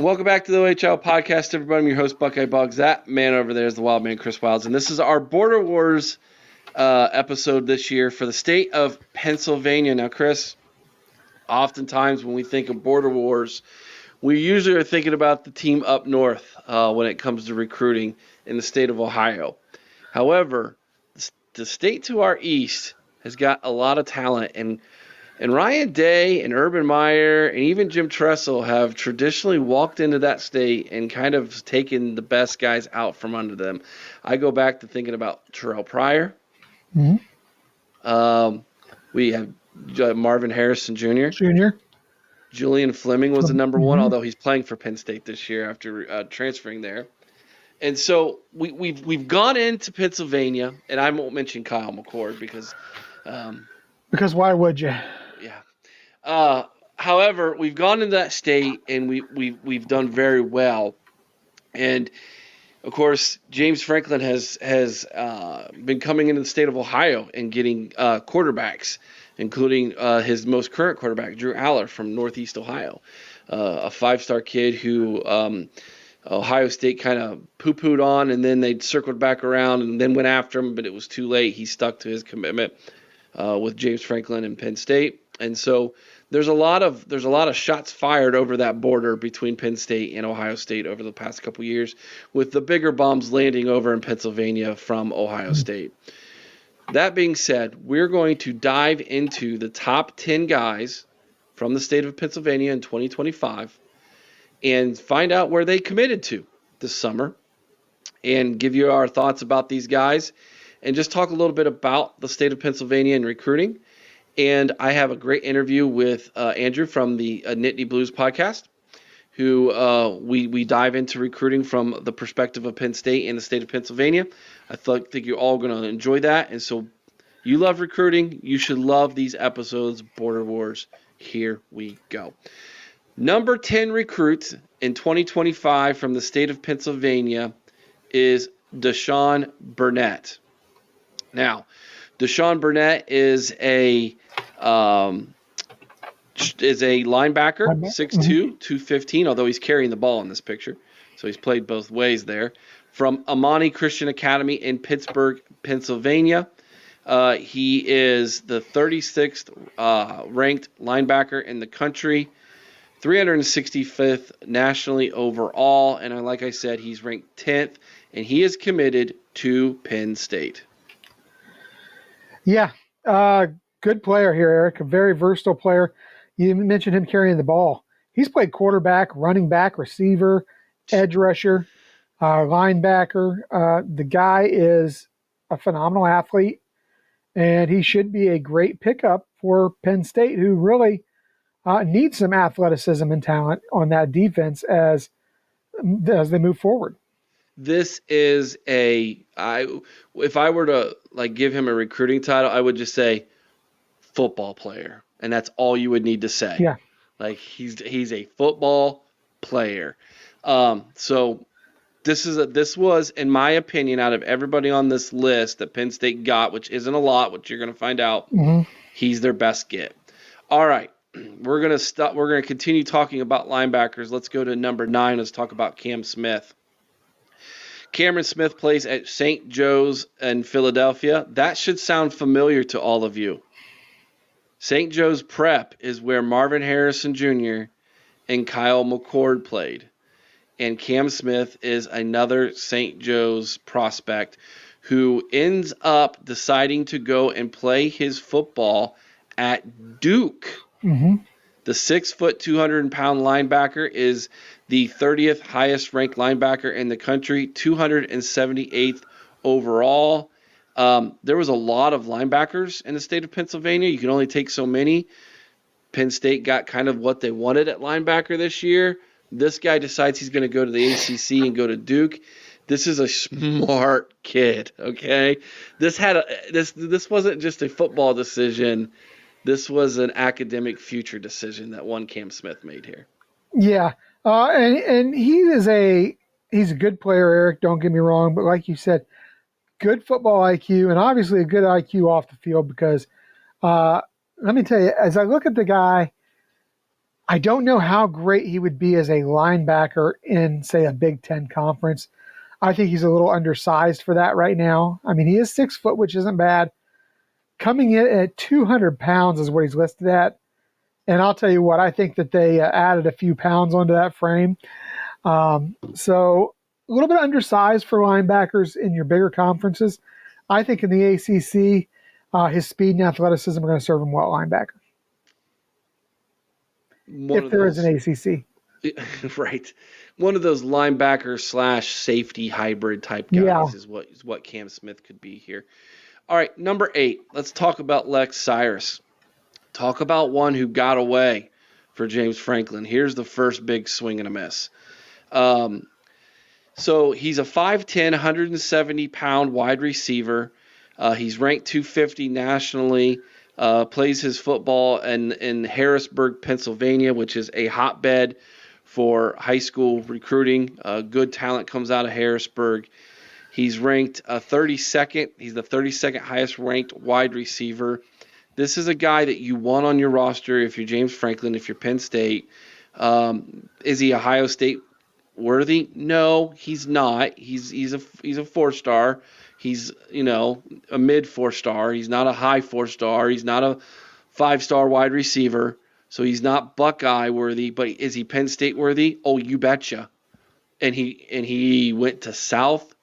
Welcome back to the OHL podcast, everybody. I'm your host, Buckeye Buggs. That man over there is the wild man, Chris Wilds, and this is our Border Wars episode this year for the state of Pennsylvania. Now, Chris, oftentimes when we think of Border Wars, we usually are thinking about the team up north when it comes to recruiting in the state of Ohio. However, the state to our east has got a lot of talent, and Ryan Day and Urban Meyer and even Jim Tressel have traditionally walked into that state and kind of taken the best guys out from under them. I go back to thinking about Terrell Pryor. Mm-hmm. We have Marvin Harrison Jr. Julian Fleming was the number one, although he's playing for Penn State this year after transferring there. And so we've gone into Pennsylvania, and I won't mention Kyle McCord because why would you? Yeah. However, we've gone into that state and we've done very well. And of course, James Franklin has been coming into the state of Ohio and getting quarterbacks, including his most current quarterback, Drew Aller from Northeast Ohio, a five-star kid who Ohio State kind of poo-pooed on, and then they circled back around and then went after him, but it was too late. He stuck to his commitment with James Franklin and Penn State. And so there's a lot of shots fired over that border between Penn State and Ohio State over the past couple years, with the bigger bombs landing over in Pennsylvania from Ohio State. That being said, we're going to dive into the top 10 guys from the state of Pennsylvania in 2025 and find out where they committed to this summer and give you our thoughts about these guys and just talk a little bit about the state of Pennsylvania and recruiting. And I have a great interview with Andrew from the Nittany Blues Podcast, who we dive into recruiting from the perspective of Penn State and the state of Pennsylvania. I think you're all going to enjoy that. And so you love recruiting. You should love these episodes, Border Wars. Here we go. Number 10 recruit in 2025 from the state of Pennsylvania is Deshaun Burnett. Now, Deshaun Burnett is a linebacker, 6'2", 215, although he's carrying the ball in this picture. So he's played both ways there. From Amani Christian Academy in Pittsburgh, Pennsylvania. He is the 36th ranked linebacker in the country, 365th nationally overall. And like I said, he's ranked 10th, and he is committed to Penn State. Yeah, good player here, Eric. A very versatile player. You mentioned him carrying the ball. He's played quarterback, running back, receiver, edge rusher, linebacker. The guy is a phenomenal athlete, and he should be a great pickup for Penn State, who really needs some athleticism and talent on that defense as they move forward. This is if I were to give him a recruiting title, I would just say football player, and that's all you would need to say. Yeah, he's a football player. So this was, in my opinion, out of everybody on this list that Penn State got, which isn't a lot, which you're going to find out, he's their best get. All right, we're gonna continue talking about linebackers. Let's go to number 9. Let's talk about Cam Smith. Cameron Smith plays at St. Joe's in Philadelphia. That should sound familiar to all of you. St. Joe's Prep is where Marvin Harrison Jr. and Kyle McCord played. And Cam Smith is another St. Joe's prospect who ends up deciding to go and play his football at Duke. Mm-hmm. The 6', 200-pound linebacker is the 30th highest ranked linebacker in the country, 278th overall. There was a lot of linebackers in the state of Pennsylvania. You can only take so many. Penn State got kind of what they wanted at linebacker this year. This guy decides he's going to go to the ACC and go to Duke. This is a smart kid, okay? This wasn't just a football decision. This was an academic future decision that one Cam Smith made here. Yeah, and he's a good player, Eric. Don't get me wrong, but like you said, good football IQ and obviously a good IQ off the field. Because let me tell you, as I look at the guy, I don't know how great he would be as a linebacker in, say, a Big Ten conference. I think he's a little undersized for that right now. I mean, he is 6 foot, which isn't bad. Coming in at 200 pounds is what he's listed at. And I'll tell you what, I think that they added a few pounds onto that frame. So a little bit undersized for linebackers in your bigger conferences. I think in the ACC, his speed and athleticism are going to serve him well at linebacker. If there is an ACC. Right. One of those linebacker / safety hybrid type guys is what Cam Smith could be here. All right, number 8. Let's talk about Lex Cyrus. Talk about one who got away for James Franklin. Here's the first big swing and a miss. So he's a 5'10", 170-pound wide receiver. He's ranked 250 nationally. Plays his football in Harrisburg, Pennsylvania, which is a hotbed for high school recruiting. Good talent comes out of Harrisburg. He's ranked 32nd. He's the 32nd highest ranked wide receiver. This is a guy that you want on your roster if you're James Franklin, if you're Penn State. Is he Ohio State worthy? No, he's not. He's a 4-star. He's, a mid 4-star. He's not a high 4-star. He's not a 5-star wide receiver. So he's not Buckeye worthy, but is he Penn State worthy? Oh, you betcha. And he went to South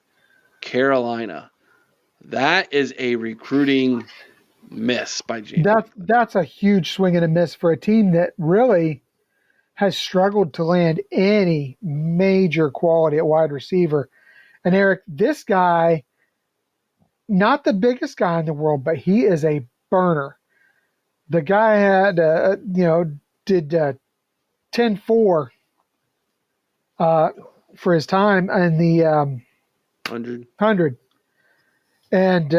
Carolina. That is a recruiting miss by James. That's a huge swing and a miss for a team that really has struggled to land any major quality at wide receiver. And Eric, this guy, not the biggest guy in the world, but he is a burner. The guy had, did 10.4 for his time in the 100. And,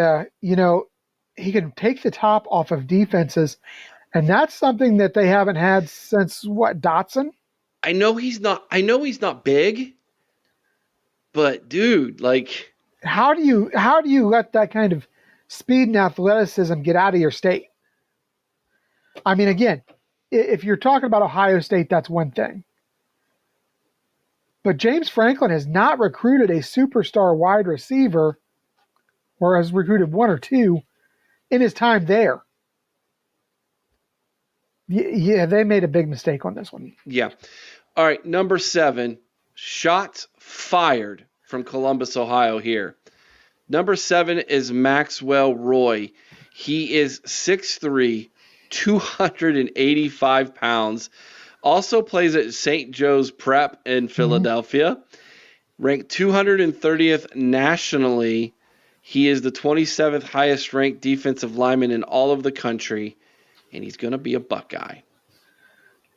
he can take the top off of defenses. And that's something that they haven't had since Dotson? I know he's not big, but dude, like, how do you let that kind of speed and athleticism get out of your state? I mean, again, if you're talking about Ohio State, that's one thing. But James Franklin has not recruited a superstar wide receiver, or has recruited one or two in his time there. Yeah, they made a big mistake on this one. Yeah. All right, number 7, shots fired from Columbus, Ohio here. Number 7 is Maxwell Roy. He is 6'3", 285 pounds. Also plays at St. Joe's Prep in Philadelphia. Ranked 230th nationally. He is the 27th highest ranked defensive lineman in all of the country, and he's going to be a Buckeye.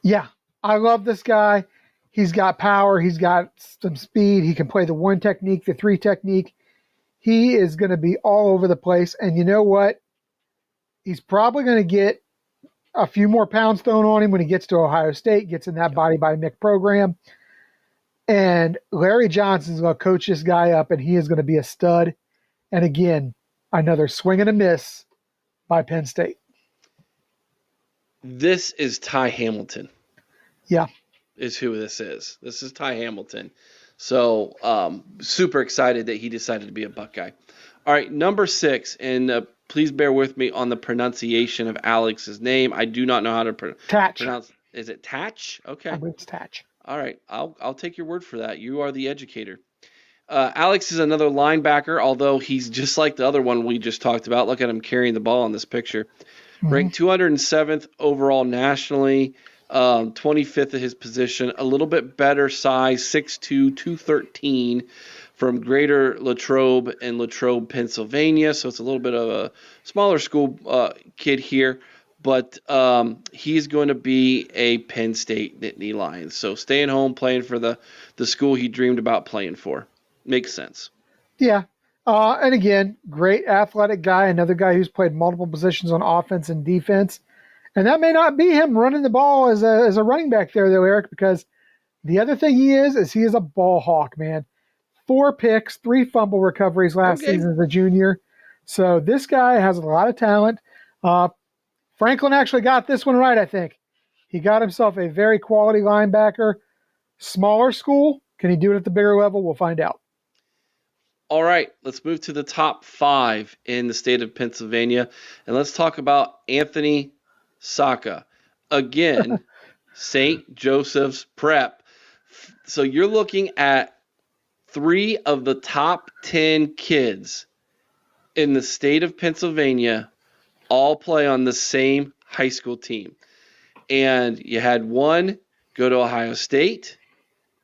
Yeah, I love this guy. He's got power. He's got some speed. He can play the 1 technique, the 3 technique. He is going to be all over the place. And you know what? He's probably going to get a few more pounds thrown on him when he gets to Ohio State, gets in that body by Mick program. And Larry Johnson's going to coach this guy up, and he is going to be a stud. And again, another swing and a miss by Penn State. This is Ty Hamilton. Yeah. Is who this is. This is Ty Hamilton. So super excited that he decided to be a Buckeye. All right, number 6, and please bear with me on the pronunciation of Alex's name. I do not know how to pronounce. Is it Tatch? Okay. I believe it's Tatch. All right, I'll take your word for that. You are the educator. Alex is another linebacker, although he's just like the other one we just talked about. Look at him carrying the ball in this picture. Ranked 207th overall nationally, 25th at his position, a little bit better size, 6'2", 213 from Greater Latrobe in Latrobe, Pennsylvania. So it's a little bit of a smaller school kid here, but he's going to be a Penn State Nittany Lions. So staying home, playing for the school he dreamed about playing for. Makes sense. Yeah. And again, great athletic guy, another guy who's played multiple positions on offense and defense. And that may not be him running the ball as a running back there, though, Eric, because the other thing he is a ball hawk, man. 4 picks, 3 fumble recoveries last season as a junior. So this guy has a lot of talent. Franklin actually got this one right, I think. He got himself a very quality linebacker. Smaller school. Can he do it at the bigger level? We'll find out. All right, let's move to the top 5 in the state of Pennsylvania, and let's talk about Anthony Saka. Again, St. Joseph's Prep. So you're looking at 3 of the top 10 kids in the state of Pennsylvania all play on the same high school team. And you had one go to Ohio State.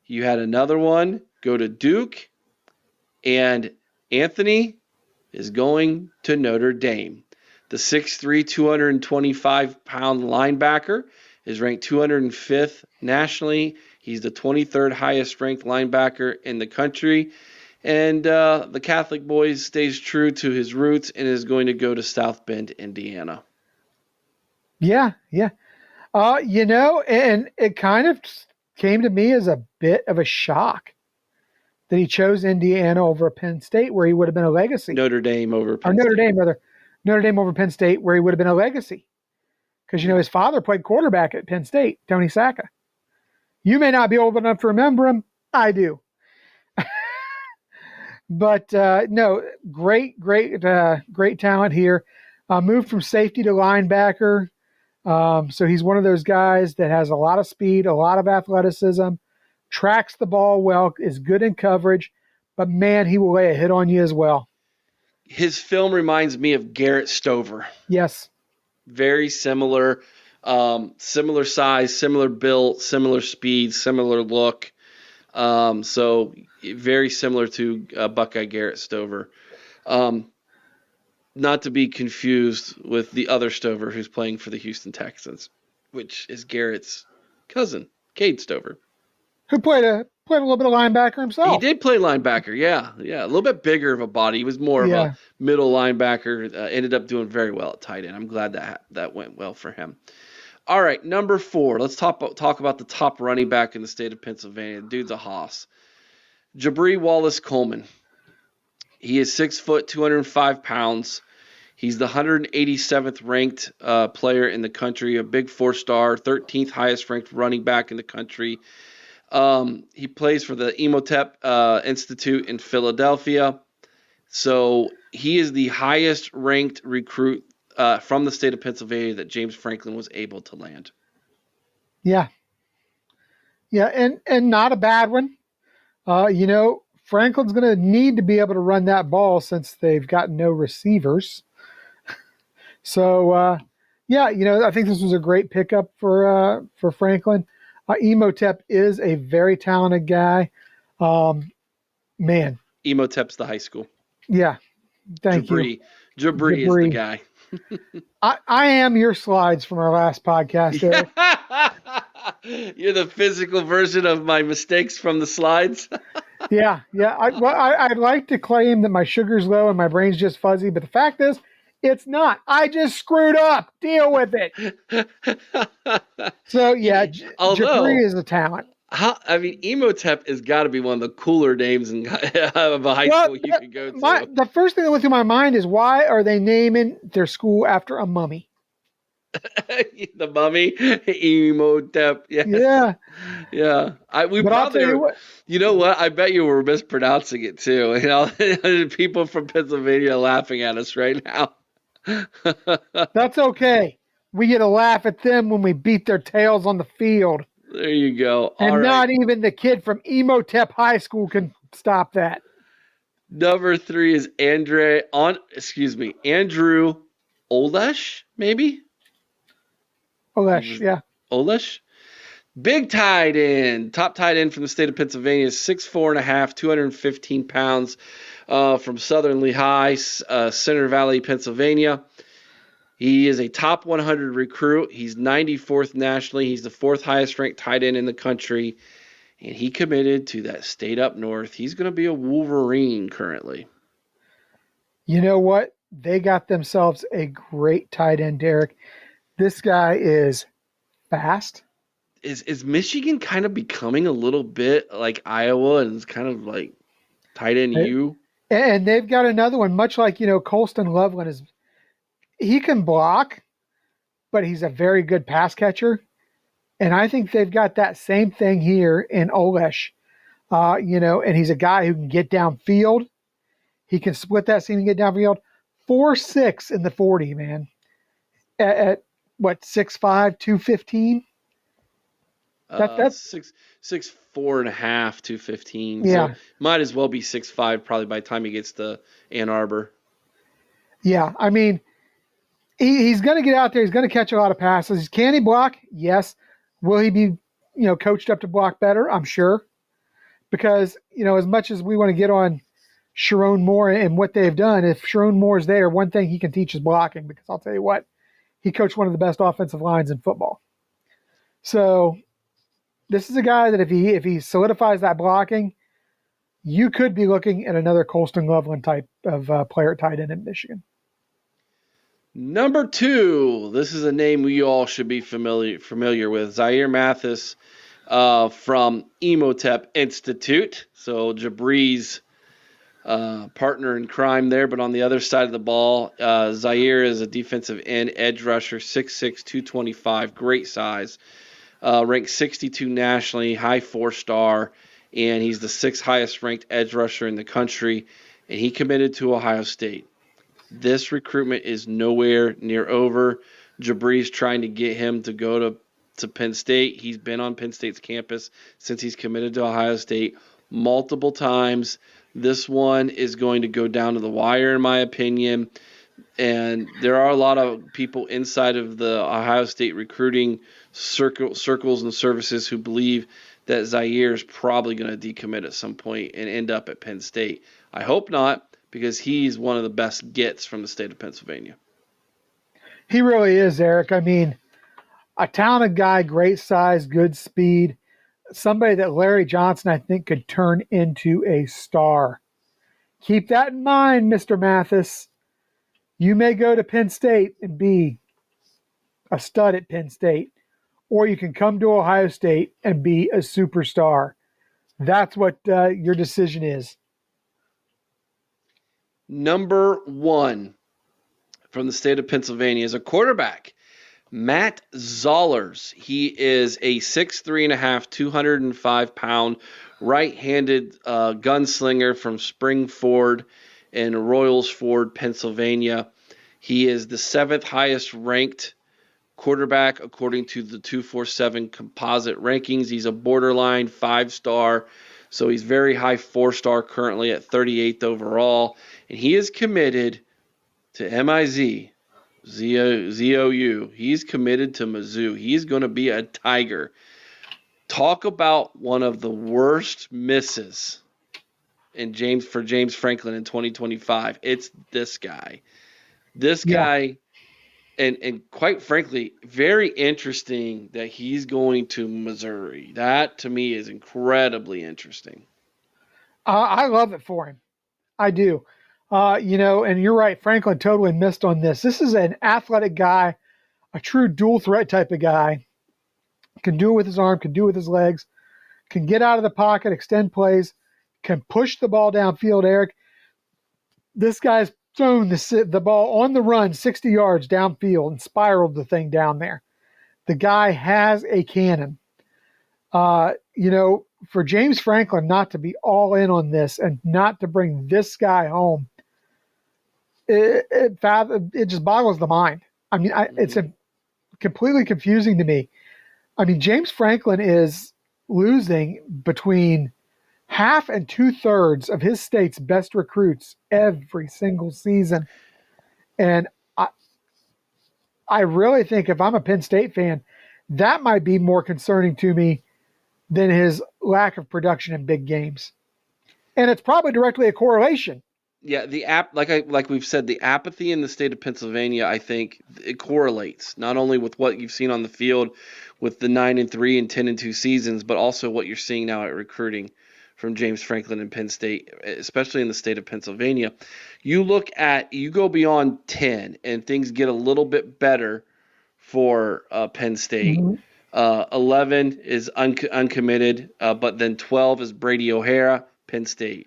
You had another one go to Duke. And Anthony is going to Notre Dame. The 6'3", 225-pound linebacker is ranked 205th nationally. He's the 23rd highest ranked linebacker in the country. And the Catholic boy stays true to his roots and is going to go to South Bend, Indiana. Yeah. And it kind of came to me as a bit of a shock that he chose Indiana over Penn State, where he would have been a legacy. Notre Dame over Penn State. Notre Dame over Penn State, where he would have been a legacy. Because, his father played quarterback at Penn State, Tony Saka. You may not be old enough to remember him. I do. But, no, great talent here. Moved from safety to linebacker. So he's one of those guys that has a lot of speed, a lot of athleticism, tracks the ball well, is good in coverage, but man, he will lay a hit on you as well. His film reminds me of Garrett Stover. Yes. Very similar, similar size, similar build, similar speed, similar look. So very similar to Buckeye Garrett Stover. Not to be confused with the other Stover who's playing for the Houston Texans, which is Garrett's cousin, Cade Stover. Who played a little bit of linebacker himself. He did play linebacker, yeah. A little bit bigger of a body. He was more of a middle linebacker. Ended up doing very well at tight end. I'm glad that went well for him. All right, number 4. Let's talk about the top running back in the state of Pennsylvania. The dude's a hoss. Jabri Wallace Coleman. He is 6 foot, 205 pounds. He's the 187th ranked player in the country, a big 4-star, 13th highest ranked running back in the country. He plays for the Emotep Institute in Philadelphia. So he is the highest ranked recruit from the state of Pennsylvania that James Franklin was able to land. Yeah, and not a bad one. Franklin's going to need to be able to run that ball since they've got no receivers. So, I think this was a great pickup for Franklin. Emotep is a very talented guy. Man. Emotep's the high school. Yeah. Thank you. Jabri is the guy. I am your slides from our last podcast, Eric. You're the physical version of my mistakes from the slides. Yeah. I'd like to claim that my sugar's low and my brain's just fuzzy, but the fact is, it's not. I just screwed up. Deal with it. So, yeah, Jabri is a talent. Emotep has got to be one of the cooler names of a high school you could go to. The first thing that went through my mind is, why are they naming their school after a mummy? The mummy, Emotep. Yeah. You know what? I bet you were mispronouncing it too. People from Pennsylvania are laughing at us right now. That's okay. We get a laugh at them when we beat their tails on the field. There you go. And not even the kid from Emotep High School can stop that. Number 3 is Andrew Olesh, maybe? Olesh, yeah. Olesh? Big tight end. Top tight end from the state of Pennsylvania is 6'4.5", 215 pounds from Southern Lehigh, Center Valley, Pennsylvania. He is a top 100 recruit. He's 94th nationally. He's the 4th highest ranked tight end in the country. And he committed to that state up north. He's going to be a Wolverine currently. You know what? They got themselves a great tight end, Derek. This guy is fast. Is Michigan kind of becoming a little bit like Iowa and it's kind of like tight end U? And they've got another one, much like, Colston Loveland he can block, but he's a very good pass catcher. And I think they've got that same thing here in Olesh. And he's a guy who can get downfield. He can split that seam and get downfield. 4.6 in the 40, man. At what, 6'5", 215? That's 6'4.5", 215. So yeah. might as well be 6'5" probably by the time he gets to Ann Arbor. Yeah. I mean, he's going to get out there. He's going to catch a lot of passes. Can he block? Yes. Will he be, coached up to block better? I'm sure. Because, as much as we want to get on Sharon Moore and what they've done, if Sharon Moore's there, one thing he can teach is blocking. Because I'll tell you what, he coached one of the best offensive lines in football. So this is a guy that if he solidifies that blocking, you could be looking at another Colston Loveland type of player at tight end in Michigan. Number 2, this is a name we all should be familiar with. Zaire Mathis from Emotep Institute. So Jabri's partner in crime there, but on the other side of the ball, Zaire is a defensive end, edge rusher, 6'6", 225, great size. Ranked 62 nationally, high 4-star, and he's the 6th highest ranked edge rusher in the country, and he committed to Ohio State. This recruitment is nowhere near over. Jabri's trying to get him to go to Penn State. He's been on Penn State's campus since he's committed to Ohio State multiple times. This one is going to go down to the wire, in my opinion. And there are a lot of people inside of the Ohio State recruiting circles and services who believe that Zaire is probably going to decommit at some point and end up at Penn State. I hope not, because he's one of the best gets from the state of Pennsylvania. He really is, Eric. I mean, a talented guy, great size, good speed, somebody that Larry Johnson, I think, could turn into a star. Keep that in mind, Mr. Mathis. You may go to Penn State and be a stud at Penn State, or you can come to Ohio State and be a superstar. That's what your decision is. Number 1 from the state of Pennsylvania is a quarterback, Matt Zollers. He is a 6'3.5", 205-pound right-handed gunslinger from Springford in Royalsford, Pennsylvania. He is the 7th highest ranked quarterback according to the 247 composite rankings. He's a borderline 5-star, so he's very high 4-star currently at 38th overall. And he is committed to MIZ, ZOU. He's committed to Mizzou. He's going to be a Tiger. Talk about one of the worst misses for James Franklin in 2025. It's this guy. This guy, and quite frankly, very interesting that he's going to Missouri. That, to me, is incredibly interesting. I love it for him. I do. And you're right, Franklin totally missed on this. This is an athletic guy, a true dual threat type of guy. Can do it with his arm, can do it with his legs, can get out of the pocket, extend plays, can push the ball downfield, Eric. This guy's thrown the ball on the run 60 yards downfield and spiraled the thing down there. The guy has a cannon. For James Franklin not to be all in on this and not to bring this guy home, it just boggles the mind. I mean, it's completely confusing to me. I mean, James Franklin is losing between half and 2/3 of his state's best recruits every single season. And I really think if I'm a Penn State fan, that might be more concerning to me than his lack of production in big games. And it's probably directly a correlation. Yeah, like we've said, the apathy in the state of Pennsylvania, I think it correlates not only with what you've seen on the field with the 9-3 and 10-2 seasons, but also what you're seeing now at recruiting from James Franklin and Penn State, especially in the state of Pennsylvania. You go beyond 10 and things get a little bit better for Penn State. Mm-hmm. 11 is uncommitted, but then 12 is Brady O'Hara, Penn State.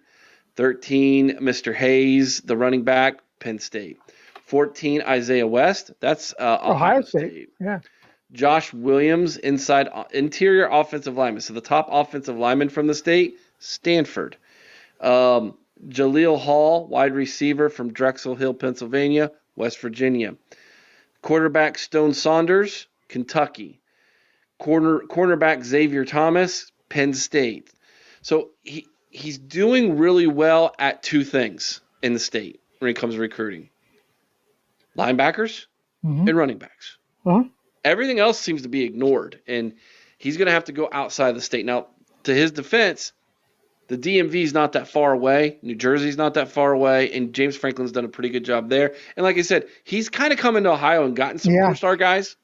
13, Mr. Hayes, the running back, Penn State. 14, Isaiah West, that's Ohio State. Yeah. Josh Williams, interior offensive lineman. So the top offensive lineman from the state, Stanford. Jaleel Hall, wide receiver from Drexel Hill, Pennsylvania, West Virginia. Quarterback Stone Saunders, Kentucky. Cornerback Xavier Thomas, Penn State. So he's doing really well at two things in the state when it comes to recruiting. Linebackers and running backs. Everything else seems to be ignored, and he's going to have to go outside the state. Now, to his defense, the DMV is not that far away. New Jersey's not that far away, and James Franklin's done a pretty good job there. And like I said, he's kind of come into Ohio and gotten some 4-star guys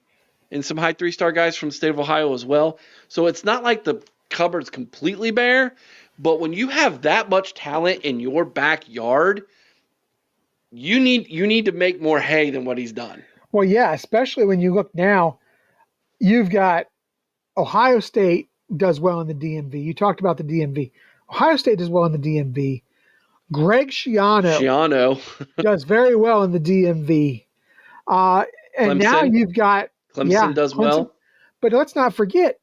and some high 3-star guys from the state of Ohio as well. So it's not like the cupboard's completely bare, but when you have that much talent in your backyard, you need to make more hay than what he's done. Well, yeah, especially when you look now, you've got Ohio State does well in the DMV. You talked about the DMV. Ohio State does well in the DMV. Greg Schiano does very well in the DMV. And Clemson, now you've got Clemson does well. But let's not forget,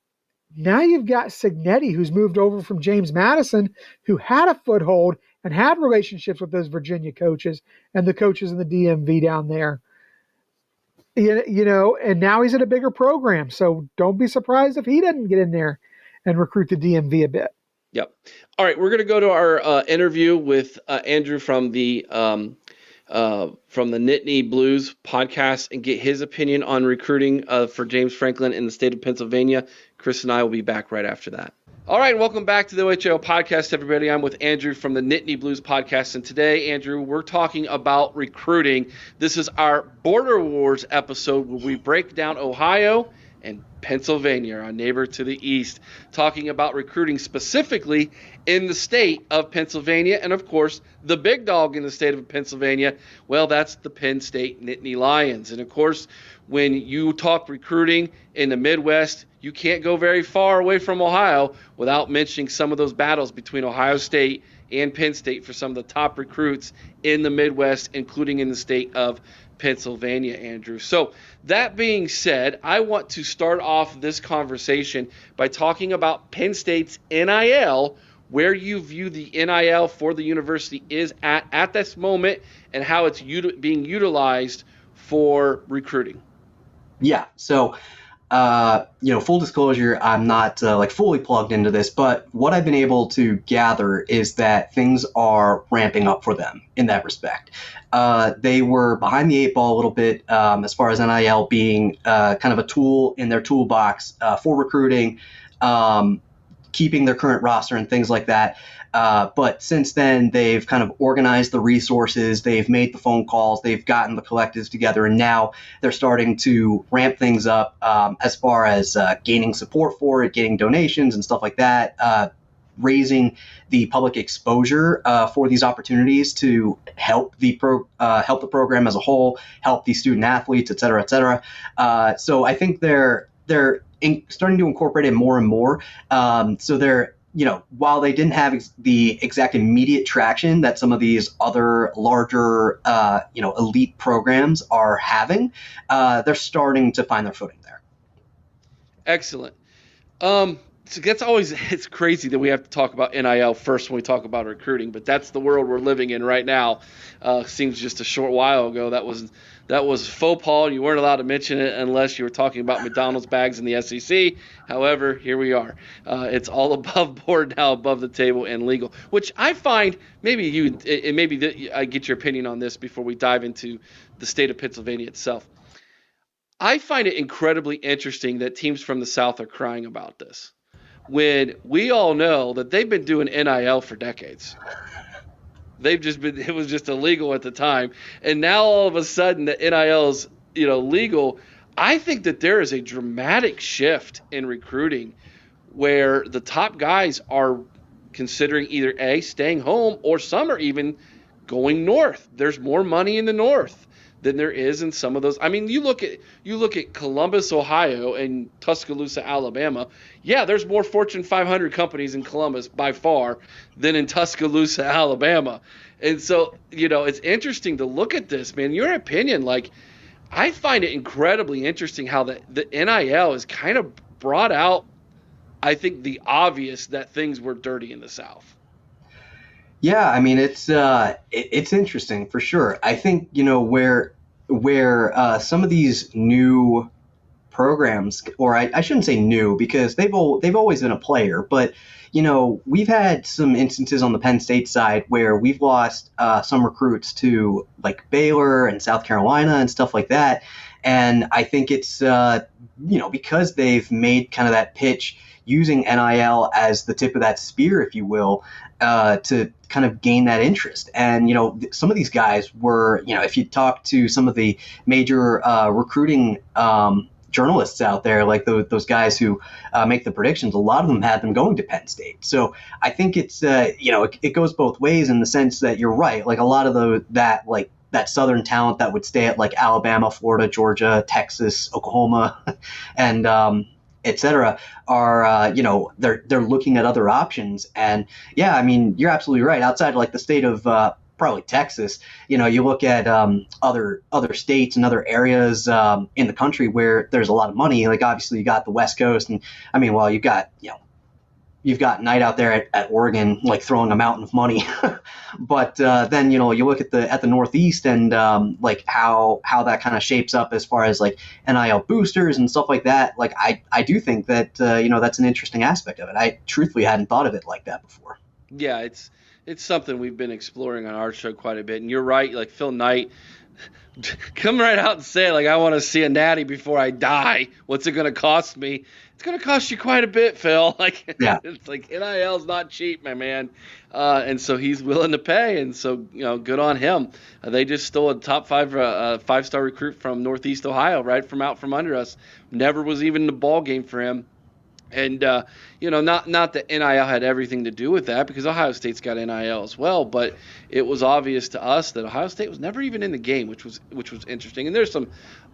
now you've got Signetti, who's moved over from James Madison, who had a foothold and had relationships with those Virginia coaches and the coaches in the DMV down there. You know, and now he's at a bigger program. So don't be surprised if he doesn't get in there and recruit the DMV a bit. Yep. All right, we're going to go to our interview with Andrew from the Nittany Blues Podcast and get his opinion on recruiting for James Franklin in the state of Pennsylvania. Chris and I will be back right after that. All right, welcome back to the OHIO Podcast, everybody. I'm with Andrew from the Nittany Blues Podcast, and today, Andrew, we're talking about recruiting. This is our Border Wars episode where we break down Ohio and Pennsylvania, our neighbor to the east, talking about recruiting specifically in the state of Pennsylvania, and of course, the big dog in the state of Pennsylvania, well, that's the Penn State Nittany Lions. And of course, when you talk recruiting in the Midwest, you can't go very far away from Ohio without mentioning some of those battles between Ohio State and Penn State for some of the top recruits in the Midwest, including in the state of Pennsylvania, Andrew. So that being said, I want to start off this conversation by talking about Penn State's NIL, where you view the NIL for the university is at this moment and how it's being utilized for recruiting. Yeah. So, full disclosure, I'm not fully plugged into this, but what I've been able to gather is that things are ramping up for them in that respect. They were behind the 8 ball a little bit as far as NIL being kind of a tool in their toolbox for recruiting, keeping their current roster and things like that. But since then, they've kind of organized the resources, they've made the phone calls, they've gotten the collectives together, and now they're starting to ramp things up as far as gaining support for it, getting donations and stuff like that, raising the public exposure for these opportunities to help the program as a whole, help the student athletes, et cetera, et cetera. So I think they're starting to incorporate it more and more. So they're, while they didn't have the exact immediate traction that some of these other larger, elite programs are having, they're starting to find their footing there. Excellent. So that's always, it's crazy that we have to talk about NIL first when we talk about recruiting, but that's the world we're living in right now. Seems just a short while ago that was faux pas. You weren't allowed to mention it unless you were talking about McDonald's bags in the SEC. However, here we are. It's all above board now, above the table and legal, which I find I get your opinion on this before we dive into the state of Pennsylvania itself. I find it incredibly interesting that teams from the South are crying about this, when we all know that they've been doing NIL for decades. It was just illegal at the time. And now all of a sudden the NIL is, legal. I think that there is a dramatic shift in recruiting where the top guys are considering either A, staying home, or some are even going north. There's more money in the north than there is in some of those. I mean, you look at Columbus, Ohio, and Tuscaloosa, Alabama. Yeah, there's more Fortune 500 companies in Columbus by far than in Tuscaloosa, Alabama. And so, it's interesting to look at this, man. Your opinion, I find it incredibly interesting how the NIL is kind of brought out, I think, the obvious that things were dirty in the South. Yeah, I mean it's interesting for sure. I think where some of these new programs, or I shouldn't say new because they've always been a player, but we've had some instances on the Penn State side where we've lost some recruits to like Baylor and South Carolina and stuff like that, and I think it's because they've made kind of that pitch using NIL as the tip of that spear, if you will, to kind of gain that interest. And some of these guys were, if you talk to some of the major recruiting journalists out there, like those guys who make the predictions, a lot of them had them going to Penn State. So I think it's it goes both ways in the sense that you're right. Like a lot of that Southern talent that would stay at like Alabama, Florida, Georgia, Texas, Oklahoma, and et cetera, are they're looking at other options. And yeah, I mean, you're absolutely right. Outside like the state of probably Texas, you look at other states and other areas in the country where there's a lot of money. Like obviously you got the West Coast, and I mean, well, you've got Knight out there at Oregon, like throwing a mountain of money. But then, you look at the Northeast and like how that kind of shapes up as far as like NIL boosters and stuff like that. Like I do think that, that's an interesting aspect of it. I truthfully hadn't thought of it like that before. Yeah, it's something we've been exploring on our show quite a bit. And you're right, like Phil Knight, come right out and say, like, I want to see a natty before I die. What's it going to cost me? It's going to cost you quite a bit, Phil. Like, yeah. It's like NIL's not cheap, my man. And so he's willing to pay. And so, good on him. They just stole a top five-star recruit from Northeast Ohio, right from out from under us. Never was even in the ball game for him. And, not that NIL had everything to do with that, because Ohio State's got NIL as well, but it was obvious to us that Ohio State was never even in the game, which was interesting. And there's some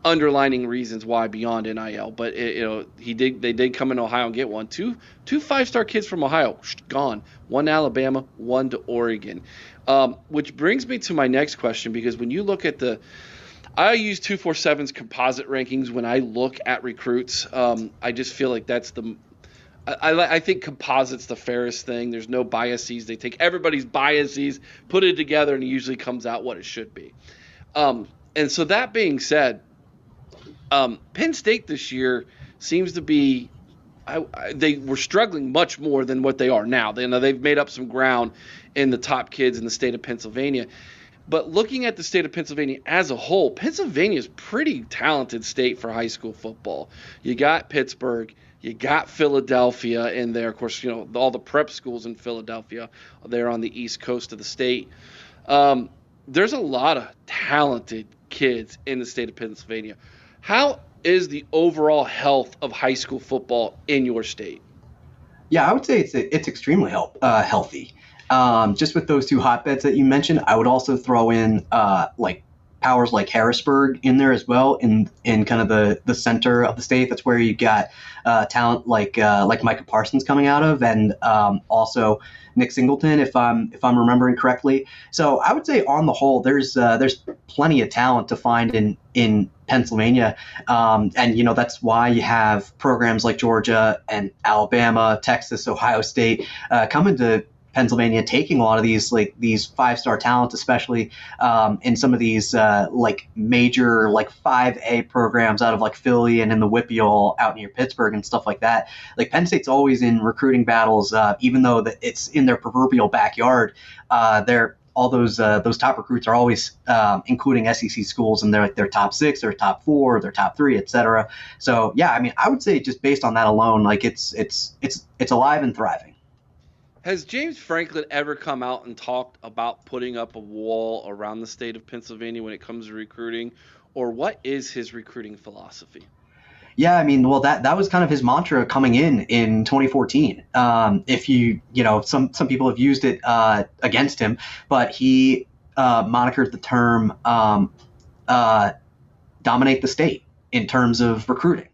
underlining reasons why beyond NIL, but they did come in Ohio and get one. Two 5-star kids from Ohio, gone. One to Alabama, one to Oregon. Which brings me to my next question, because when you look at I use 247's composite rankings when I look at recruits. I just feel like that's I think composite's the fairest thing. There's no biases. They take everybody's biases, put it together, and it usually comes out what it should be. And so that being said, Penn State this year seems to be they were struggling much more than what they are now. They've made up some ground in the top kids in the state of Pennsylvania. But looking at the state of Pennsylvania as a whole, Pennsylvania is a pretty talented state for high school football. You got Pittsburgh, you got Philadelphia in there. Of course, all the prep schools in Philadelphia, they're on the east coast of the state. There's a lot of talented kids in the state of Pennsylvania. How is the overall health of high school football in your state? Yeah, I would say it's extremely healthy. Just with those two hotbeds that you mentioned, I would also throw in like powers like Harrisburg in there as well, in kind of the center of the state. That's where you got talent like Micah Parsons coming out of, and also Nick Singleton, if I'm remembering correctly. So I would say on the whole, there's plenty of talent to find in Pennsylvania, and that's why you have programs like Georgia and Alabama, Texas, Ohio State coming to Pennsylvania, taking a lot of these 5-star talent, especially in some of these like major 5A programs out of like Philly and in the WPIAL out near Pittsburgh and stuff like that. Like Penn State's always in recruiting battles, even though it's in their proverbial backyard. All those top recruits are always including SEC schools, and they're like their top 6, their top 4, their top 3, etc. So yeah, I mean, I would say just based on that alone, like it's alive and thriving. Has James Franklin ever come out and talked about putting up a wall around the state of Pennsylvania when it comes to recruiting, or what is his recruiting philosophy? Yeah, I mean, well, that was kind of his mantra coming in 2014. If some people have used it against him, but he monikered the term dominate the state in terms of recruiting.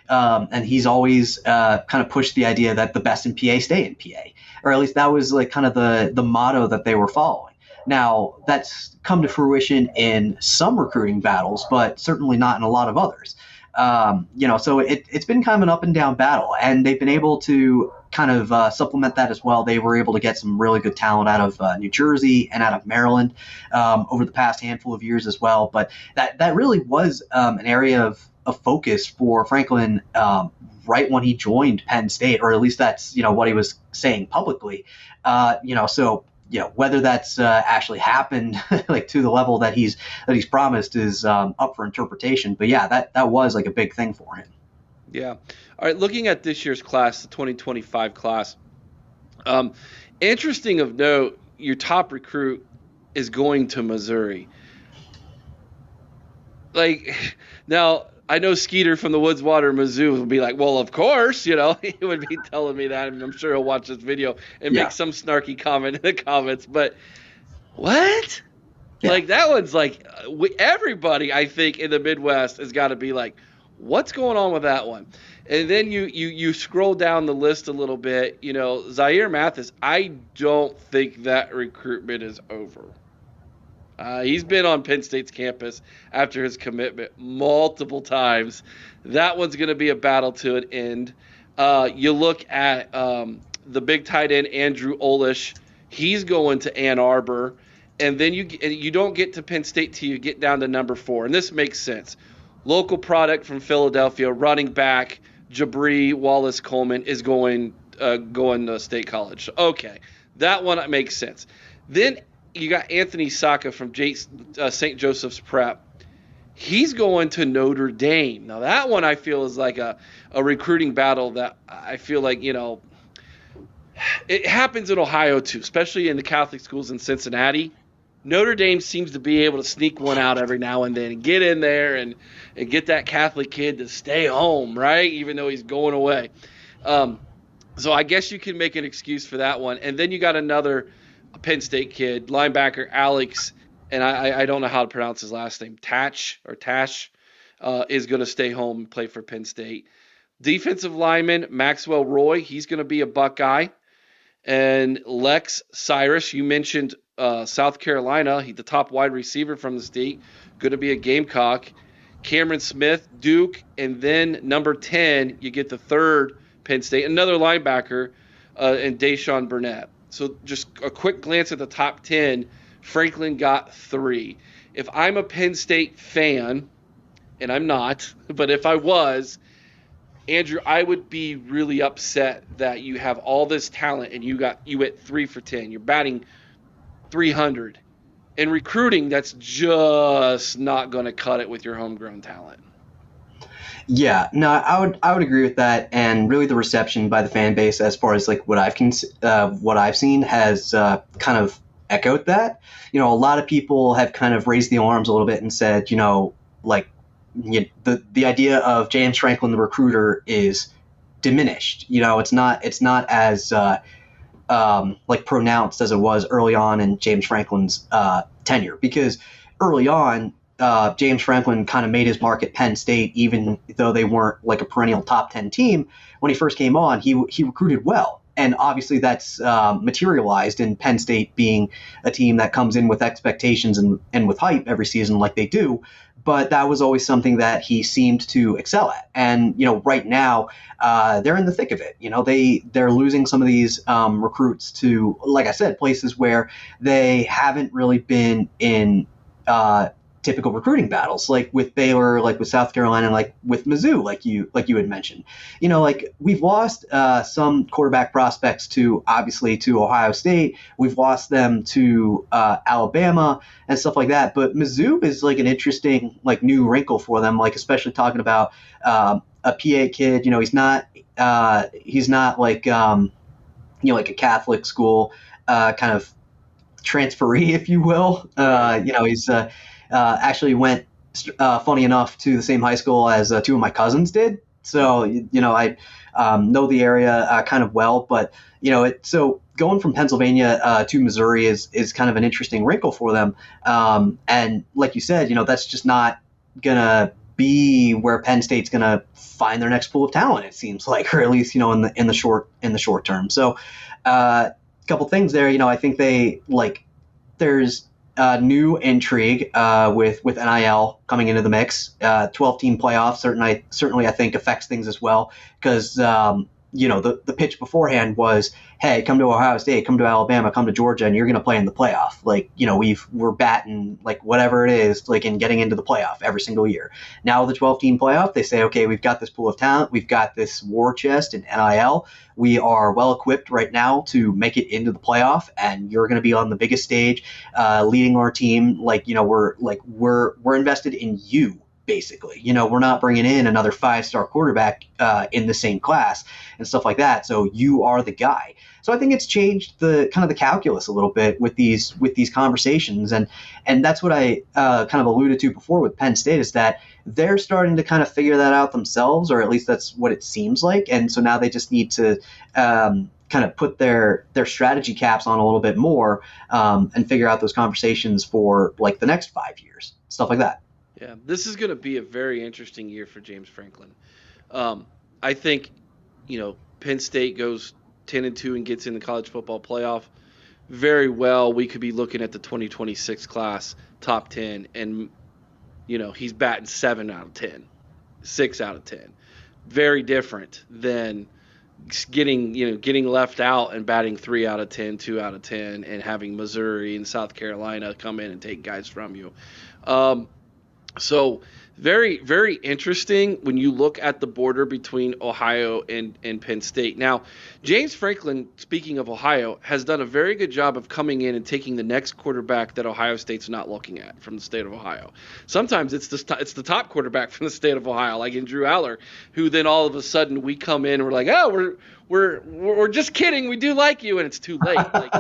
And he's always kind of pushed the idea that the best in PA stay in PA. Or at least that was like kind of the motto that they were following. Now, that's come to fruition in some recruiting battles, but certainly not in a lot of others. So it's been kind of an up and down battle, and they've been able to kind of supplement that as well. They were able to get some really good talent out of New Jersey and out of Maryland over the past handful of years as well. But that really was an area of focus for Franklin right when he joined Penn State, or at least that's what he was saying publicly. Whether that's actually happened like to the level that he's promised is up for interpretation. But yeah, that was like a big thing for him. Yeah. All right. Looking at this year's class, the 2025 class, interesting of note, your top recruit is going to Missouri. Like, now, I know Skeeter from the Woodswater, Mizzou would be like, well, of course, he would be telling me that, and I'm sure he'll watch this video and make some snarky comment in the comments. But what? Yeah. Like, that one's like, everybody, I think, in the Midwest has got to be like, what's going on with that one? And then you scroll down the list a little bit. Zaire Mathis, I don't think that recruitment is over. He's been on Penn State's campus after his commitment multiple times. That one's going to be a battle to an end. You look at the big tight end, Andrew Olish. He's going to Ann Arbor. And then you don't get to Penn State till you get down to number 4. And this makes sense. Local product from Philadelphia, running back, Jabri Wallace-Coleman is going to State College. Okay, that one makes sense. Then you got Anthony Saka from St. Joseph's Prep. He's going to Notre Dame. Now, that one I feel is like a recruiting battle that I feel like, it happens in Ohio too, especially in the Catholic schools in Cincinnati. Notre Dame seems to be able to sneak one out every now and then and get in there and get that Catholic kid to stay home, right, even though he's going away. So I guess you can make an excuse for that one. And then you got another Penn State kid, linebacker Alex, and I don't know how to pronounce his last name, Tash, is going to stay home and play for Penn State. Defensive lineman Maxwell Roy, he's going to be a Buckeye. And Lex Cyrus, you mentioned South Carolina, the top wide receiver from the state, going to be a Gamecock. Cameron Smith, Duke, and then number 10, you get the third Penn State, another linebacker, and Deshaun Burnett. So just a quick glance at the top 10, Franklin got 3. If I'm a Penn State fan, and I'm not, but if I was, Andrew, I would be really upset that you have all this talent and you went 3 for 10. You're batting 300. In recruiting, that's just not going to cut it with your homegrown talent. Yeah, no, I would agree with that, and really the reception by the fan base, as far as like what I've seen, has kind of echoed that. A lot of people have kind of raised the arms a little bit and said, the idea of James Franklin the recruiter is diminished. It's not as pronounced as it was early on in James Franklin's tenure, because early on James Franklin kind of made his mark at Penn State, even though they weren't like a perennial top 10 team. When he first came on, he recruited well. And obviously that's materialized in Penn State being a team that comes in with expectations and with hype every season like they do. But that was always something that he seemed to excel at. And, right now they're in the thick of it. They're losing some of these recruits to, like I said, places where they haven't really been in typical recruiting battles, like with Baylor, like with South Carolina, like with Mizzou, like you had mentioned. We've lost some quarterback prospects to Ohio State. We've lost them to Alabama and stuff like that. But Mizzou is like an interesting like new wrinkle for them, like especially talking about a PA kid. He's not like like a Catholic school kind of transferee, if you will. He's actually went, funny enough, to the same high school as 2 of my cousins did. So, I know the area kind of well. But, so going from Pennsylvania to Missouri is kind of an interesting wrinkle for them. And like you said, that's just not going to be where Penn State's going to find their next pool of talent, it seems like, or at least, in the short term. So a couple things there, I think they there's new intrigue with NIL coming into the mix. 12-team playoff certainly I think affects things as well, because the pitch beforehand was, hey, come to Ohio State, come to Alabama, come to Georgia, and you're going to play in the playoff. Like, we're batting like whatever it is, like in getting into the playoff every single year. Now the 12-team playoff, they say, okay, we've got this pool of talent, we've got this war chest in NIL. We are well equipped right now to make it into the playoff, and you're going to be on the biggest stage, leading our team. We're invested in you. Basically, we're not bringing in another 5-star quarterback in the same class and stuff like that. So you are the guy. So I think it's changed the kind of the calculus a little bit with these conversations, and that's what I kind of alluded to before with Penn State, is that they're starting to kind of figure that out themselves, or at least that's what it seems like. And so now they just need to kind of put their strategy caps on a little bit more and figure out those conversations for like the next 5 years, stuff like that. Yeah, this is going to be a very interesting year for James Franklin. I think, Penn State goes 10-2 and gets in the college football playoff. Very well, we could be looking at the 2026 class top 10, and he's batting 7 out of 10, 6 out of 10. Very different than getting left out and batting 3 out of 10, 2 out of 10, and having Missouri and South Carolina come in and take guys from you. So very, very interesting when you look at the border between Ohio and Penn State. Now, James Franklin, speaking of Ohio, has done a very good job of coming in and taking the next quarterback that Ohio State's not looking at from the state of Ohio. Sometimes it's the top quarterback from the state of Ohio, like in Drew Aller, who then all of a sudden we come in and we're like, oh, we're just kidding, we do like you, and it's too late. Like,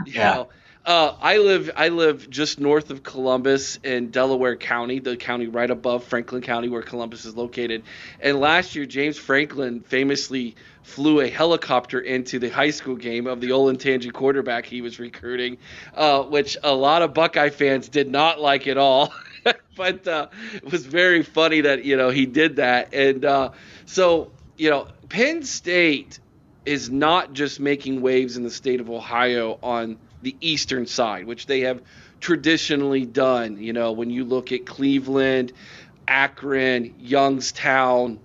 Yeah. I live just north of Columbus in Delaware County, the county right above Franklin County where Columbus is located. And last year, James Franklin famously flew a helicopter into the high school game of the Olentangy quarterback he was recruiting, which a lot of Buckeye fans did not like at all. But it was very funny that, he did that. And so, Penn State is not just making waves in the state of Ohio on the eastern side, which they have traditionally done. When you look at Cleveland, Akron, Youngstown,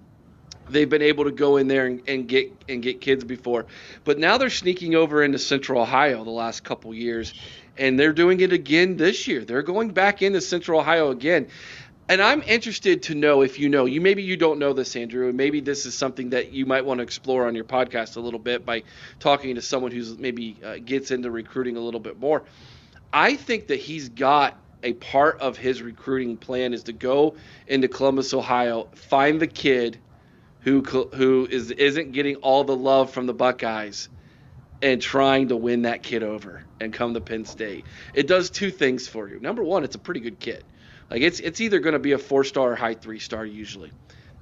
they've been able to go in there and get kids before. But now they're sneaking over into Central Ohio the last couple years, and they're doing it again this year. They're going back into Central Ohio again. And I'm interested to know if maybe you don't know this, Andrew, and maybe this is something that you might want to explore on your podcast a little bit by talking to someone who's maybe gets into recruiting a little bit more. I think that he's got a part of his recruiting plan is to go into Columbus, Ohio, find the kid who isn't getting all the love from the Buckeyes, and trying to win that kid over and come to Penn State. It does two things for you. Number one, it's a pretty good kid. Like it's either going to be a 4-star or high 3-star usually.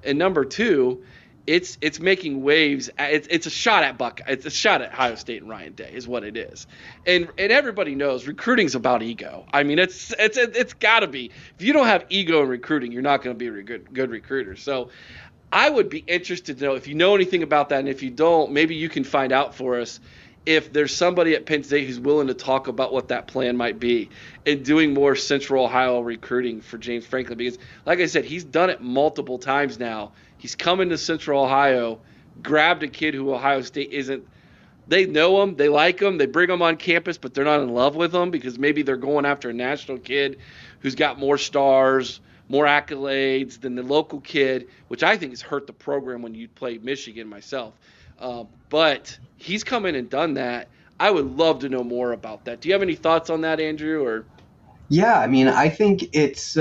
And number two, it's making waves. It's a shot at It's a shot at Ohio State and Ryan Day is what it is. And everybody knows recruiting's about ego. I mean, it's got to be. If you don't have ego in recruiting, you're not going to be a good recruiter. So I would be interested to know if you know anything about that, and if you don't, maybe you can find out for us if there's somebody at Penn State who's willing to talk about what that plan might be and doing more Central Ohio recruiting for James Franklin. Because, like I said, he's done it multiple times now. He's come into Central Ohio, grabbed a kid who Ohio State isn't. They know him, they like him, they bring him on campus, but they're not in love with him because maybe they're going after a national kid who's got more stars, more accolades than the local kid, which I think has hurt the program when you play Michigan myself. But he's come in and done that. I would love to know more about that. Do you have any thoughts on that, Andrew? Or Yeah, I mean, I think it's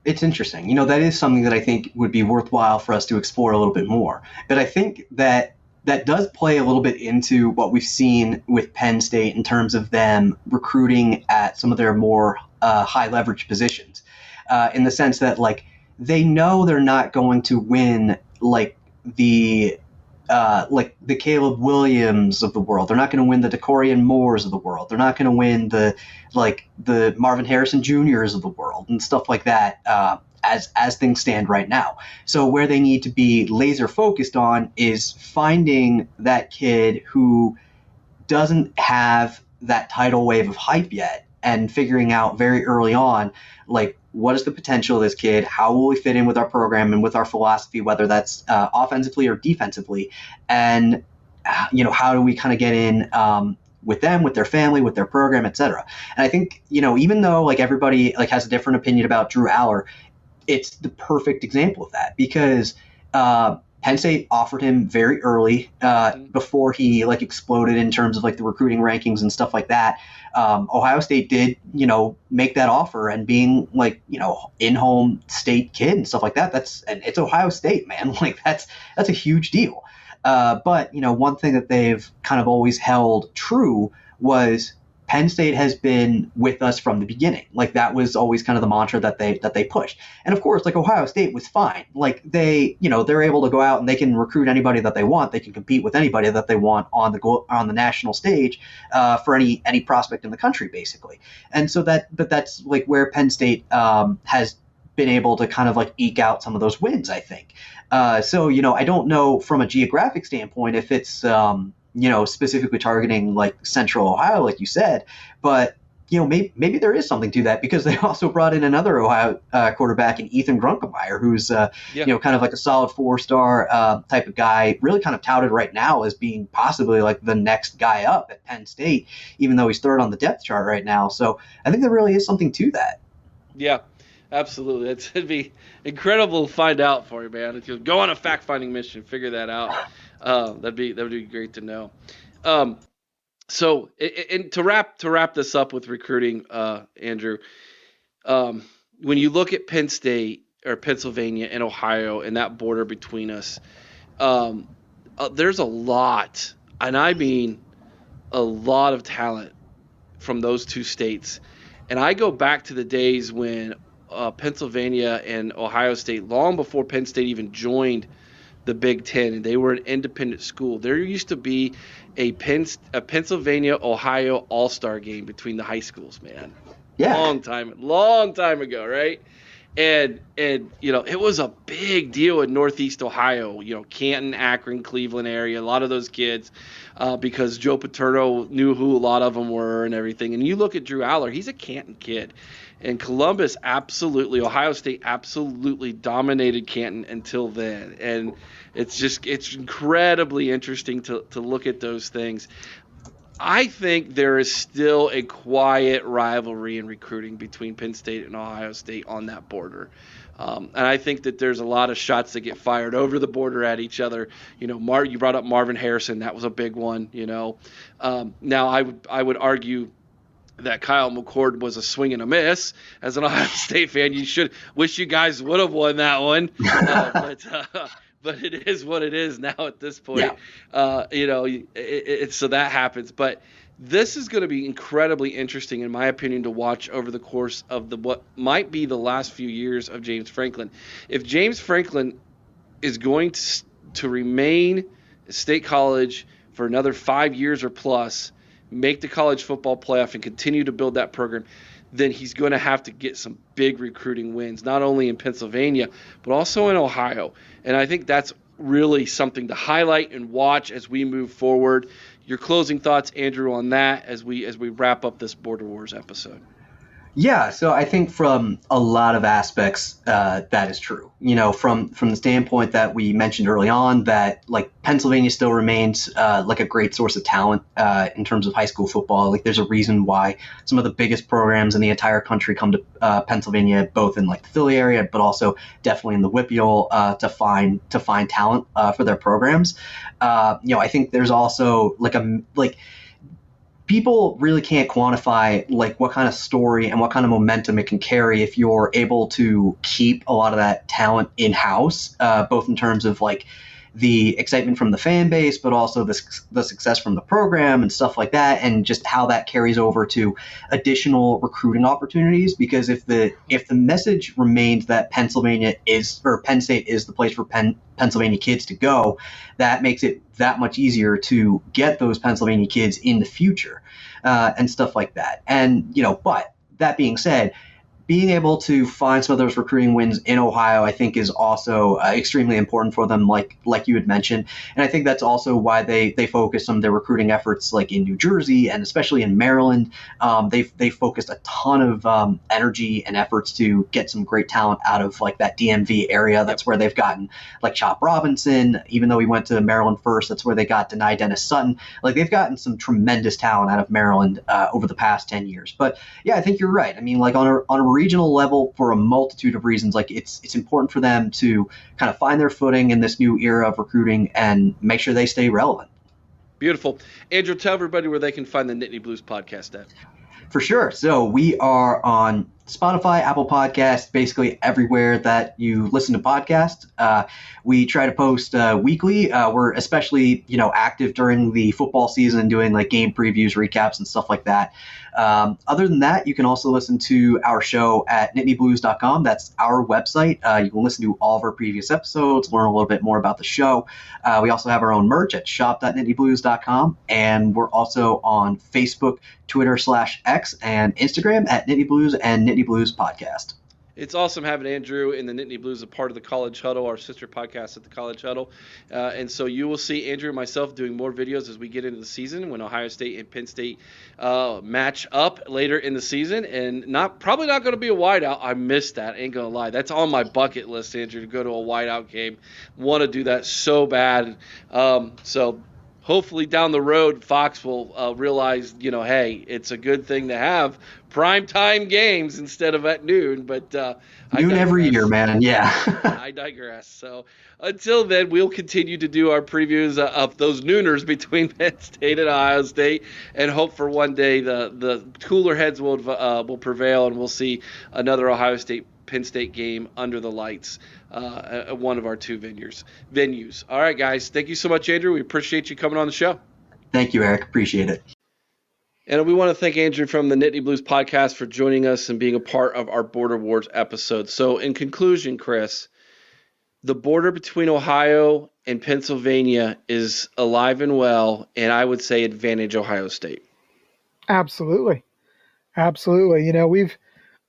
interesting. That is something that I think would be worthwhile for us to explore a little bit more. But I think that does play a little bit into what we've seen with Penn State in terms of them recruiting at some of their more high leverage positions, in the sense that they know they're not going to win like the Caleb Williams of the world. They're not going to win the DeCorian Moores of the world. They're not going to win the Marvin Harrison Juniors of the world and stuff like that as things stand right now. So where they need to be laser focused on is finding that kid who doesn't have that tidal wave of hype yet, and figuring out very early on, like, what is the potential of this kid? How will we fit in with our program and with our philosophy, whether that's offensively or defensively? And, how do we kind of get in with them, with their family, with their program, et cetera? And I think, even though like everybody like has a different opinion about Drew Aller, it's the perfect example of that, because Penn State offered him very early before he like exploded in terms of like the recruiting rankings and stuff like that. Ohio State did, make that offer, and being like, in-home state kid and stuff like that. And it's Ohio State, man. Like that's a huge deal. But one thing that they've kind of always held true was Penn State has been with us from the beginning. Like that was always kind of the mantra that they pushed. And of course, like Ohio State was fine. Like they're able to go out and they can recruit anybody that they want. They can compete with anybody that they want on the national stage for any prospect in the country, basically. And so that's like where Penn State has been able to kind of like eke out some of those wins, I think. So I don't know from a geographic standpoint if it's specifically targeting like Central Ohio, like you said, but maybe there is something to that, because they also brought in another Ohio quarterback in Ethan Grunkemeyer, who's kind of like a solid 4-star type of guy, really kind of touted right now as being possibly like the next guy up at Penn State, even though he's third on the depth chart right now. So I think there really is something to that. Yeah. Absolutely. It'd be incredible to find out for you, man. If you go on a fact-finding mission, figure that out. That'd be great to know. So, and to wrap this up with recruiting, Andrew, when you look at Penn State or Pennsylvania and Ohio and that border between us, there's a lot, and I mean a lot of talent from those two states. And I go back to the days when Pennsylvania and Ohio State, long before Penn State even joined the Big Ten, and they were an independent school. There used to be a Pennsylvania Ohio All-Star game between the high schools, man. Yeah. Long time ago, right? And it was a big deal in Northeast Ohio, Canton, Akron, Cleveland area, a lot of those kids, because Joe Paterno knew who a lot of them were and everything. And you look at Drew Aller, he's a Canton kid. And Columbus Ohio State absolutely dominated Canton until then. And it's incredibly interesting to look at those things. I think there is still a quiet rivalry in recruiting between Penn State and Ohio State on that border. And I think that there's a lot of shots that get fired over the border at each other. You brought up Marvin Harrison. That was a big one, Now, I would argue that Kyle McCord was a swing and a miss. As an Ohio State fan, you should wish you guys would have won that one. But it is what it is now at this point. Yeah. So that happens. But this is going to be incredibly interesting, in my opinion, to watch over the course of what might be the last few years of James Franklin. If James Franklin is going to remain at State College for another 5 years or plus, make the college football playoff and continue to build that program, then he's going to have to get some big recruiting wins, not only in Pennsylvania, but also in Ohio. And I think that's really something to highlight and watch as we move forward. Your closing thoughts, Andrew, on that as we wrap up this Border Wars episode. Yeah, so I think from a lot of aspects, that is true. From the standpoint that we mentioned early on, that like Pennsylvania still remains like a great source of talent in terms of high school football. Like there's a reason why some of the biggest programs in the entire country come to Pennsylvania, both in like the Philly area, but also definitely in the WPIAL to find talent for their programs. I think there's also people really can't quantify like what kind of story and what kind of momentum it can carry if you're able to keep a lot of that talent in-house, both in terms of like the excitement from the fan base, but also the success from the program and stuff like that, and just how that carries over to additional recruiting opportunities. Because if the message remains that Penn State is the place for Pennsylvania kids to go, that makes it that much easier to get those Pennsylvania kids in the future and stuff like that. And but that being said, being able to find some of those recruiting wins in Ohio, I think, is also extremely important for them, like you had mentioned. And I think that's also why they focus some of their recruiting efforts, like in New Jersey and especially in Maryland. They focused a ton of energy and efforts to get some great talent out of like that DMV area. That's where they've gotten like Chop Robinson, even though he went to Maryland first. That's where they got Denai Dennis Sutton. Like they've gotten some tremendous talent out of Maryland over the past 10 years. But yeah, I think you're right. I mean, like on a regional level, for a multitude of reasons, like it's important for them to kind of find their footing in this new era of recruiting and make sure they stay relevant. Beautiful. Andrew, tell everybody where they can find the Nittany Blues podcast at. For sure. So we are on Spotify, Apple Podcasts, basically everywhere that you listen to podcasts. We try to post weekly. We're especially, active during the football season, doing like game previews, recaps, and stuff like that. Other than that, you can also listen to our show at nittnyblues.com. That's our website. You can listen to all of our previous episodes, learn a little bit more about the show. We also have our own merch at shop.nittnyblues.com, and we're also on Facebook, Twitter /X, and Instagram at Nittany Blues and Nittany Blues Podcast. It's awesome having Andrew and the Nittany Blues a part of the College Huddle, our sister podcast at the College Huddle. And so you will see Andrew and myself doing more videos as we get into the season when Ohio State and Penn State match up later in the season. And probably not going to be a whiteout. I missed that. Ain't going to lie. That's on my bucket list, Andrew, to go to a whiteout game. Want to do that so bad. So hopefully down the road, Fox will realize, hey, it's a good thing to have primetime games instead of at noon. But noon every year, man. Yeah. I digress. So until then, we'll continue to do our previews of those nooners between Penn State and Ohio State, and hope for one day the cooler heads will prevail, and we'll see another Ohio State Penn State game under the lights at one of our two venues. All right, guys. Thank you so much, Andrew. We appreciate you coming on the show. Thank you, Eric. Appreciate it. And we want to thank Andrew from the Nittany Blues Podcast for joining us and being a part of our Border Wars episode. So in conclusion, Chris, the border between Ohio and Pennsylvania is alive and well, and I would say advantage Ohio State. Absolutely. Absolutely. We've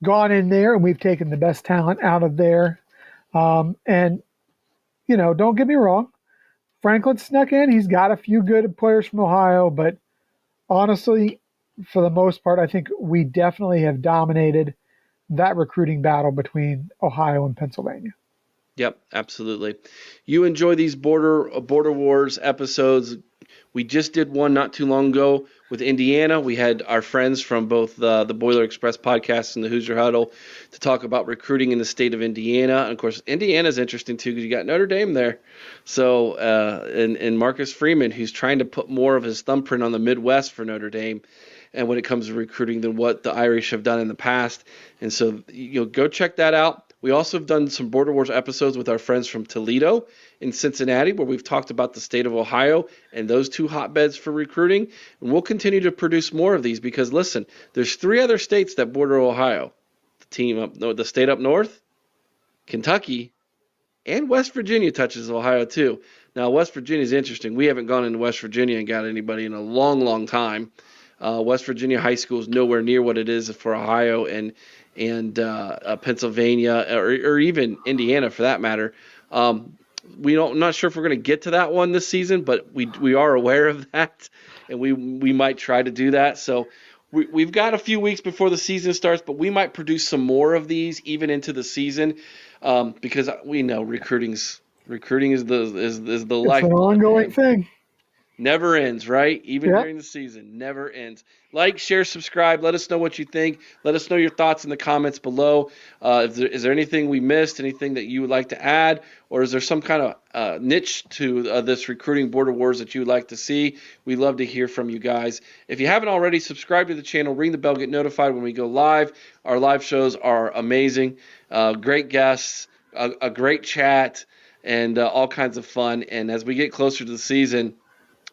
gone in there and we've taken the best talent out of there. And don't get me wrong. Franklin snuck in. He's got a few good players from Ohio, but honestly, for the most part, I think we definitely have dominated that recruiting battle between Ohio and Pennsylvania. Yep, absolutely. You enjoy these border wars episodes. We just did one not too long ago with Indiana. We had our friends from both the Boiler Express podcast and the Hoosier Huddle to talk about recruiting in the state of Indiana. And of course, Indiana's interesting too because you got Notre Dame there. So, and Marcus Freeman, who's trying to put more of his thumbprint on the Midwest for Notre Dame, and when it comes to recruiting than what the Irish have done in the past. And so, go check that out. We also have done some Border Wars episodes with our friends from Toledo and Cincinnati, where we've talked about the state of Ohio and those two hotbeds for recruiting. And we'll continue to produce more of these because, listen, there's 3 other states that border Ohio. The state up north, Kentucky, and West Virginia touches Ohio too. Now, West Virginia is interesting. We haven't gone into West Virginia and got anybody in a long, long time. West Virginia high school is nowhere near what it is for Ohio and Pennsylvania or even Indiana for that matter. I'm not sure if we're going to get to that one this season, but we are aware of that, and we might try to do that. So we've got a few weeks before the season starts, but we might produce some more of these even into the season because we know recruiting is the life. It's an ongoing thing. Never ends, right? Even during the season, never ends. Like, share, subscribe. Let us know what you think. Let us know your thoughts in the comments below. Is there anything we missed, anything that you would like to add, or is there some kind of niche to this recruiting border wars that you would like to see? We'd love to hear from you guys. If you haven't already, subscribe to the channel, ring the bell, get notified when we go live. Our live shows are amazing. Great guests, a great chat, and all kinds of fun. And as we get closer to the season,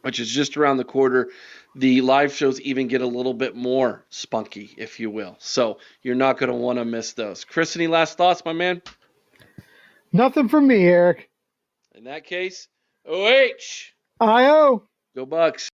which is just around the corner, the live shows even get a little bit more spunky, if you will. So you're not going to want to miss those. Chris, any last thoughts, my man? Nothing from me, Eric. In that case, OH. I-O. Go Bucks.